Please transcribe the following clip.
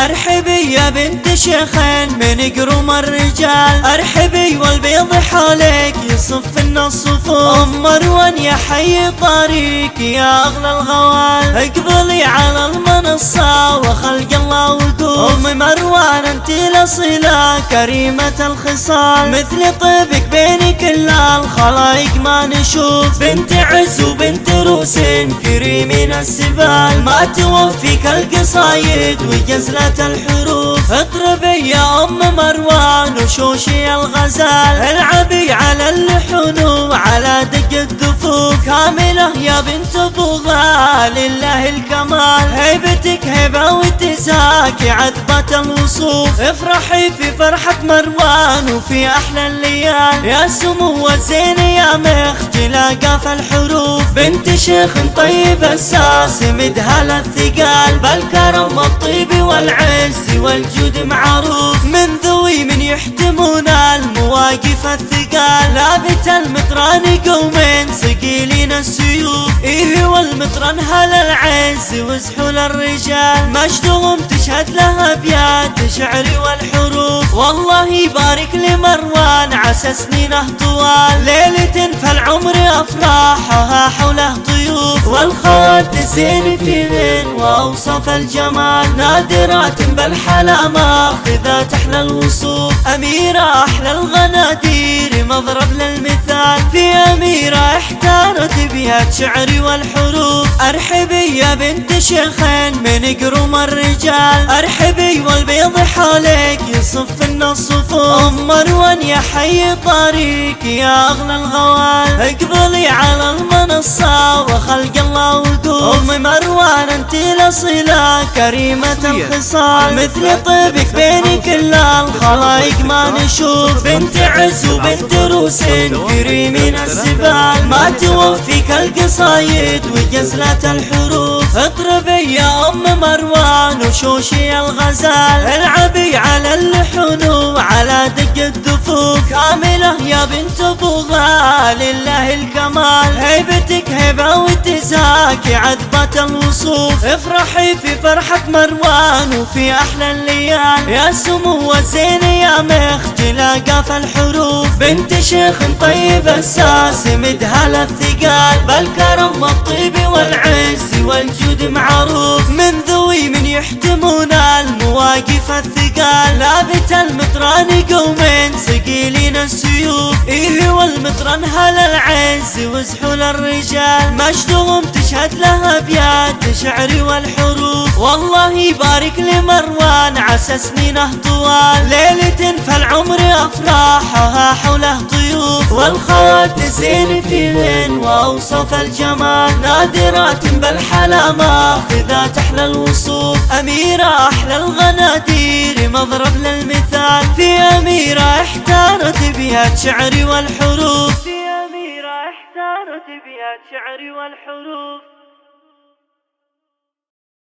ارحبي يا بنت شيخين من قروم الرجال، ارحبي والبيض حولك يصفن الصفوف. ام مروان يا حي طريق يا اغلى الغوال، اقبلي على المنصة وخلق الله وقوف. ام مروان انت الاصيلة كريمة الخصال، مثل طيبك بين كل الخلايق ما نشوف. بنت عز وبنت روس كريمين السبال، ما توفيك القصايد وجزلة الحروف. اطربي يا ام مروان وشوشي الغزال، العبي على اللحون وعلى دق الدفوف. كاملة يا بنت ابوها لله الكمال، هيبتك هيبة واتساك عذبة الوصوف. افرحي في فرحة مروان وفي احلى الليال، يا سمو الزين يا مخجلة قاف الحروف. بنت شيخ طيب الساس مدها للثقال، بالكرم والطيب والعز والجود معروف. من ذوي من يحتمون المواقف الثقال، لابت المطران قومين ثقيلين السيوف. ايه والمطران هل العز وزحول الرجال، مجدهم تشهد لها ابيات شعر والحروف. والله يبارك لمروان عسى سنينه طوال، ليلة فالعمر افراحها حوله ضيوف. والخوات الزين في ذين واوصف الجمال، نادرات بالحلا ماخذات احلى الوصوف. اميرة احلى الغنادير مضرب للمثال، في اميرة احتارت بيات شعري والحروف. ارحبي يا بنت شيخين من قروم الرجال، ارحبي والبيض حولك يصفن الصفوف. ام مروان يا حي طريق يا اغلى الغوال، اقبلي على المنصة وخلق الله وقوف. ام مروان انت الاصيلة كريمة الخصال، مثل طيبك بين كل الخلايق ما نشوف. بنت عز وبنت روس كريمين السبال، ما توفيك القصايد وجزلة الحروف. اطربي يا ام مروان وشوشي الغزال، العبي على اللحون وعلى دق الدفوف. كاملة يا بنت ابوها لله الكمال، هيبتك هيبة واتساك عذبة الوصوف. افرحي في فرحة مروان وفي احلى الليال، يا سمو الزين يا مخجلة قاف الحروف. بنت شيخ طيب الساس مدها للثقال، بالكرم والطيب والعز والجود معروف. من ذوي من يحتمون المواقف الثقال، لابت المطران قومين ثقيلين السيوف. ايه والمطران هل العز وزحول الرجال، مجدهم تشهد لها ابيات شعري والحروف. والله يبارك لمروان عسى سنينه طوال، ليلة فالعمر افراحها حوله ضيوف. والخوات الزين في ذين واوصف الجمال، نادرات بالحلا ماخذات احلى الوصوف. اميرة احلى الغنادير مضرب للمثال، في اميرة احتارت بيات شعري والحروف. في اميرة احتارت بيات شعري والحروف.